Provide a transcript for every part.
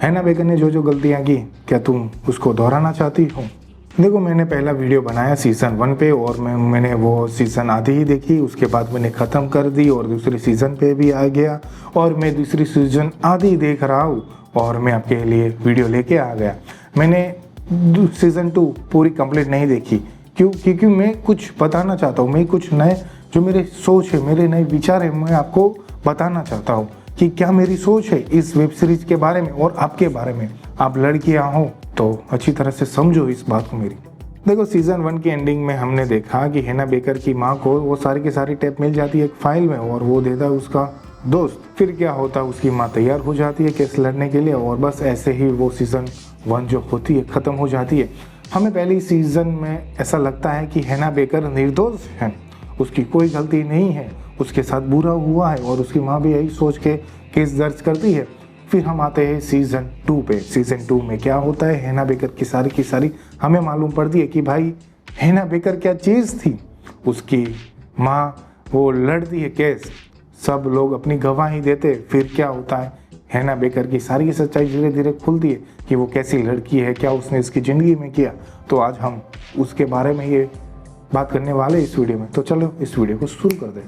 हैना बेकर ने जो जो गलतियां की, क्या तुम उसको दोहराना चाहती हो? देखो, मैंने पहला वीडियो बनाया सीज़न 1 पे और मैंने वो सीज़न आधी ही देखी, उसके बाद मैंने ख़त्म कर दी और दूसरी सीज़न पे भी आ गया और मैं दूसरी सीज़न आधी देख रहा हूँ और मैं आपके लिए वीडियो लेके आ गया। मैंने सीज़न 2 पूरी कंप्लीट नहीं देखी, क्योंकि मैं कुछ बताना चाहता हूँ, मैं कुछ नए जो मेरे सोच है, मेरे नए विचार है, मैं आपको बताना चाहता हूँ कि क्या मेरी सोच है इस वेब सीरीज के बारे में और आपके बारे में। आप लड़कियां हो तो अच्छी तरह से समझो इस बात को मेरी। देखो, सीज़न 1 की एंडिंग में हमने देखा कि हैना बेकर की माँ को वो सारी की सारी टेप मिल जाती है एक फाइल में और वो देता है उसका दोस्त। फिर क्या होता है, उसकी माँ तैयार हो जाती है केस लड़ने के लिए और बस ऐसे ही वो सीज़न 1 जो होती है ख़त्म हो जाती है। हमें पहली सीज़न में ऐसा लगता है कि हैना बेकर निर्दोष है, उसकी कोई गलती नहीं है, उसके साथ बुरा हुआ है और उसकी माँ भी यही सोच के केस दर्ज करती है। फिर हम आते हैं सीज़न 2 पे। सीज़न 2 में क्या होता है, हैना बेकर की सारी हमें मालूम पड़ती है कि भाई हैना बेकर क्या चीज़ थी। उसकी माँ वो लड़ती है केस, सब लोग अपनी गवाही देते। फिर क्या होता है, हैना बेकर की सारी सच्चाई धीरे धीरे खुलती है कि वो कैसी लड़की है, क्या उसने इसकी ज़िंदगी में किया। तो आज हम उसके बारे में ये बात करने वाले इस वीडियो में। तो चलो इस वीडियो को शुरू कर दें।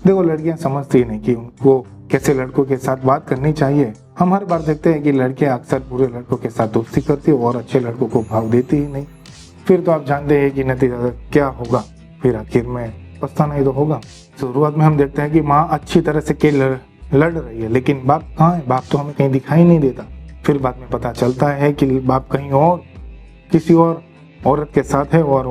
देखो, लड़कियां समझती नहीं कि उनको कैसे लड़कों के साथ बात करनी चाहिए। हम हर बार देखते हैं कि लड़कियां अक्सर बुरे लड़कों के साथ दोस्ती करती है और अच्छे लड़कों को भाव देती ही नहीं। फिर तो आप जानते हैं कि नतीजा क्या होगा, फिर आखिर में पछताना ही तो होगा। शुरुआत में हम देखते हैं कि माँ अच्छी तरह से लड़ रही है, लेकिन बाप कहाँ है? बाप तो हमें कहीं दिखाई नहीं देता। फिर बाद में पता चलता है कि बाप कहीं और किसी और औरत के साथ है और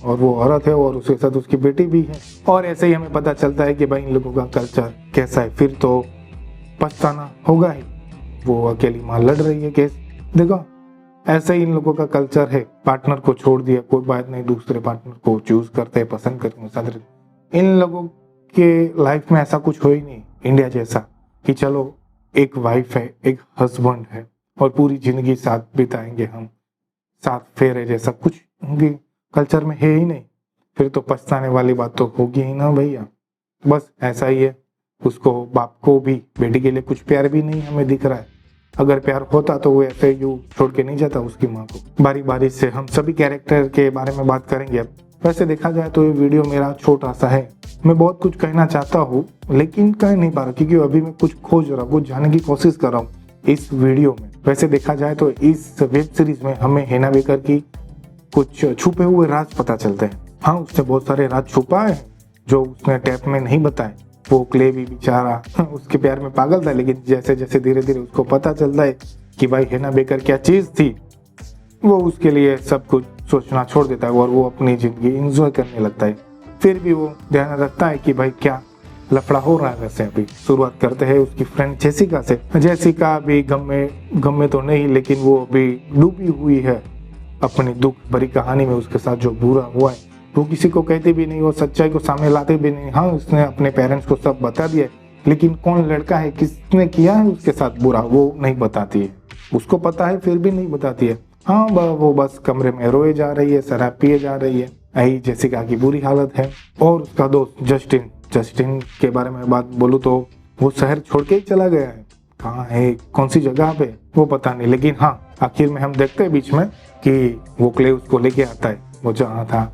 वो औरत है और उसके साथ उसकी बेटी भी है। और ऐसे ही हमें पता चलता है कि भाई इन लोगों का कल्चर कैसा है। फिर तो पछताना होगा ही, वो अकेली माँ लड़ रही है केस। देखो, ऐसे ही इन लोगों का कल्चर है, पार्टनर को छोड़ दिया, कोई बात नहीं, दूसरे पार्टनर को चूज करते हैं, पसंद करते हैं। इन लोगों के लाइफ में ऐसा कुछ हो ही नहीं इंडिया जैसा कि चलो एक वाइफ है, एक हस्बैंड है और पूरी जिंदगी साथ बिताएंगे हम, साथ फेरे जैसा कुछ उनके कल्चर में है ही नहीं। फिर तो पछताने वाली बात तो होगी ही ना भैया। बस ऐसा ही है, उसको बाप को भी बेटी के लिए कुछ प्यार भी नहीं हमें दिख रहा है। अगर प्यार होता तो वो ऐसे यूं छोड़ के नहीं जाता उसकी माँ को। बारी बारी से हम सभी कैरेक्टर के बारे में बात करेंगे। अब वैसे देखा जाए तो ये वीडियो मेरा छोटा सा है, मैं बहुत कुछ कहना चाहता हूँ लेकिन कह नहीं पा रहा, क्योंकि अभी मैं कुछ खोज रहा हूँ, कुछ जानने की कोशिश कर रहा हूँ इस वीडियो में। वैसे देखा जाए तो इस वेब सीरीज में हमें हैना बेकर की कुछ छुपे हुए राज पता चलते हैं। हाँ, उसने बहुत सारे राज छुपा है जो उसने टैप में नहीं बताए। वो क्ले भी बेचारा उसके प्यार में पागल था, लेकिन जैसे जैसे धीरे धीरे उसको पता चलता है कि भाई हैना बेकर क्या चीज थी, वो उसके लिए सब कुछ सोचना छोड़ देता है और वो अपनी जिंदगी एंजॉय करने लगता है। फिर भी वो ध्यान रखता है कि भाई क्या लफड़ा हो रहा है। वैसे अभी शुरुआत करते हैं उसकी फ्रेंड जेसिका से। जेसिका भी गम में तो नहीं, लेकिन वो अभी डूबी हुई है अपनी दुख भरी कहानी में। उसके साथ जो बुरा हुआ है वो किसी को कहते भी नहीं, वो सच्चाई को सामने लाते भी नहीं। हाँ, उसने अपने पेरेंट्स को सब बता दिया, लेकिन कौन लड़का है, किसने किया है उसके साथ बुरा, वो नहीं बताती है। उसको पता है फिर भी नहीं बताती है। हाँ, वो बस कमरे में रोए जा रही है, शराब पिए जा रही है। यही जेसिका की बुरी हालत है। और उसका दोस्त जस्टिन के बारे में बात बोलूँ तो वो शहर छोड़ के ही चला गया है। कहाँ है, कौन सी जगह पे, वो पता नहीं। लेकिन हाँ, आखिर में हम देखते हैं बीच में कि वो क्ले उसको लेके आता है वो जहाँ था।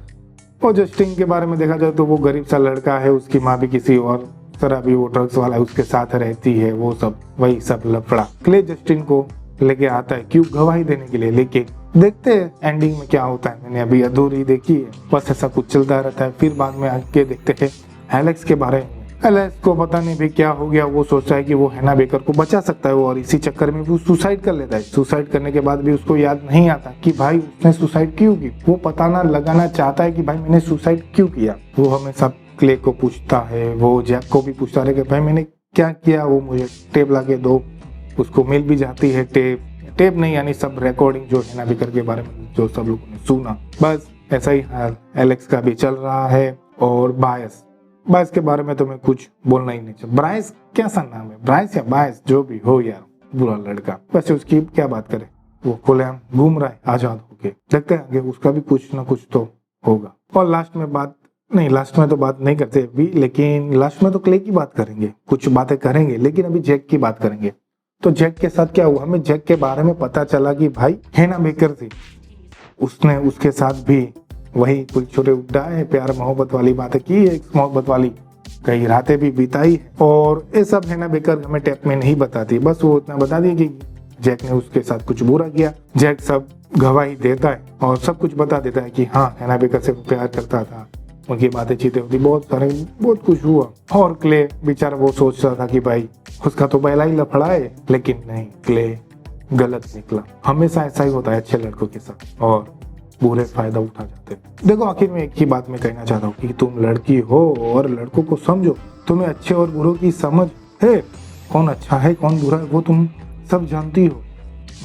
और जस्टिन के बारे में देखा जाए तो वो गरीब सा लड़का है, उसकी माँ भी किसी और शराबी वो ड्रग्स वाला है उसके साथ रहती है। वो सब वही सब लफड़ा। क्ले जस्टिन को लेके आता है, क्यों? गवाही देने के लिए। लेके देखते हैं एंडिंग में क्या होता है। मैंने अभी अधूरी देखी है, बस ऐसा कुछ चलता रहता है। फिर बाद में आगे देखते हैं एलेक्स के बारे में। एलेक्स को पता नहीं भी क्या हो गया, वो सोचता है कि वो हैना बेकर को बचा सकता है और इसी चक्कर में वो सुसाइड कर लेता है। सुसाइड करने के बाद भी उसको याद नहीं आता कि भाई उसने सुसाइड क्यों की। वो पता ना लगाना चाहता है कि भाई मैंने सुसाइड क्यों किया। वो हमेशा क्ले को पूछता है, वो जैक को भी पूछता है कि भाई मैंने क्या किया, वो मुझे टेप ला के दो। उसको मिल भी जाती है टेप नहीं, यानी सब रिकॉर्डिंग जो हैना बेकर के बारे में जो सब लोगों ने सुना। बस ऐसा ही हाल एलेक्स का भी चल रहा है। और बायस के बारे में तो मैं कुछ बोलना ही नहीं चाहता। ब्राइस कैसा नाम है, ब्राइस या बायस, जो भी हो यार, बुरा लड़का। वैसे उसकी क्या बात करें, वो खुलेआम घूम रहा है आजाद होके। देखते हैं आगे उसका भी कुछ ना कुछ तो होगा। और लास्ट में बात नहीं, लास्ट में तो बात नहीं करते अभी, लेकिन लास्ट में तो क्ले की बात करेंगे, कुछ बातें करेंगे, लेकिन अभी जैक की बात करेंगे। तो जैक के साथ क्या हुआ, हमें जैक के बारे में पता चला कि भाई हेना बेकर थी, उसने उसके साथ भी वही कुछ छोटे उड्डाए, प्यार मोहब्बत वाली बातें की, एक मोहब्बत वाली कई रातें भी बिताई। और ये सब हेना बेकर हमें टेप में नहीं बताती, बस वो इतना बता दी कि जैक ने उसके साथ कुछ बुरा किया। जैक सब गवाही देता है और सब कुछ बता देता है कि हाँ, हेना बेकर से प्यार करता था, उनकी बातें चीतें होती, बहुत कुछ हुआ। और क्ले बेचारा वो सोचता था कि भाई उसका तो पहला ही लफड़ा है, लेकिन नहीं, क्ले गलत निकला। हमेशा ऐसा ही होता है अच्छे लड़कों के साथ, और बुरे फायदा उठा जाते हैं। देखो, आखिर में एक ही बात मैं कहना चाहता हूँ कि तुम लड़की हो और लड़कों को समझो, तुम्हें अच्छे और बुरों की समझ है, कौन अच्छा है कौन बुरा है वो तुम सब जानती हो।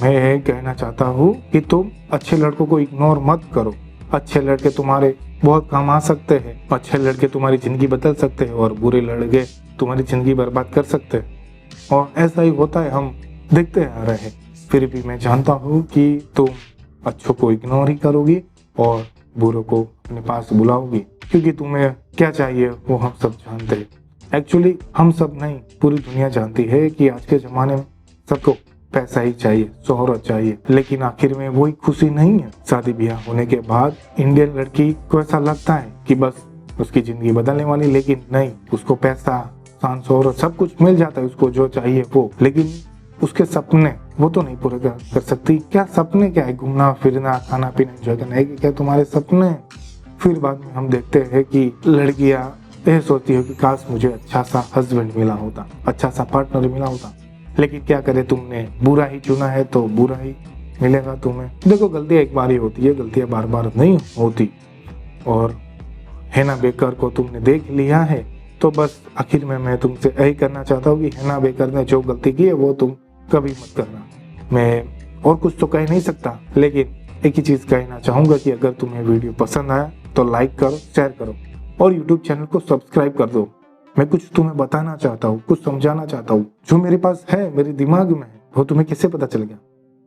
मैं ये कहना चाहता हूँ कि तुम अच्छे लड़कों को इग्नोर मत करो। अच्छे लड़के तुम्हारे बहुत काम आ सकते हैं, अच्छे लड़के तुम्हारी जिंदगी बदल सकते हैं, और बुरे लड़के तुम्हारी जिंदगी बर्बाद कर सकते हैं। और ऐसा ही होता है, हम देखते आ रहे हैं। फिर भी मैं जानता हूँ कि तुम अच्छों को इग्नोर ही करोगी और बुरों को अपने पास बुलाओगी, क्योंकि तुम्हें क्या चाहिए वो हम सब जानते हैं। एक्चुअली हम सब नहीं, पूरी दुनिया जानती है कि आज के ज़माने में सबको पैसा ही चाहिए, शोहरत चाहिए, लेकिन आखिर में वही खुशी नहीं है। शादी ब्याह होने के बाद इंडियन लड़की को ऐसा लगता है कि बस उसकी जिंदगी बदलने वाली, लेकिन नहीं, उसको पैसा, शान, शोहरत सब कुछ मिल जाता है, उसको जो चाहिए वो, लेकिन उसके सपने वो तो नहीं पूरे कर सकती। क्या सपने क्या है, घूमना फिरना, खाना पीना, एंजॉय करना है क्या तुम्हारे सपने? फिर बाद में हम देखते हैं कि लड़कियां यह सोचती है कि काश मुझे अच्छा सा हस्बैंड मिला होता, अच्छा सा पार्टनर मिला होता, लेकिन क्या करे, तुमने बुरा ही चुना है तो बुरा ही मिलेगा तुम्हें। देखो, गलतियां एक बार ही होती है, गलतियां बार बार नहीं होती। और हेना बेकर को तुमने देख लिया है, तो बस आखिर में मैं तुमसे यही करना चाहता हूँ कि हेना बेकर ने जो गलती की है वो तुम कभी मत करना। मैं और कुछ तो कह नहीं सकता, लेकिन एक ही चीज़ कहना चाहूँगा कि अगर तुम्हें वीडियो पसंद आया तो लाइक करो, शेयर करो और यूट्यूब चैनल को सब्सक्राइब कर दो। मैं कुछ तुम्हें बताना चाहता हूँ, कुछ समझाना चाहता हूँ, जो मेरे पास है, मेरे दिमाग में है, वो तुम्हें कैसे पता चलेगा?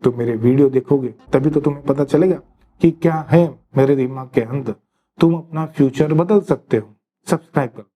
तो मेरे वीडियो देखोगे तभी तो तुम्हें पता चलेगा कि क्या है मेरे दिमाग के अंदर। तुम अपना फ्यूचर बदल सकते हो। सब्सक्राइब करो।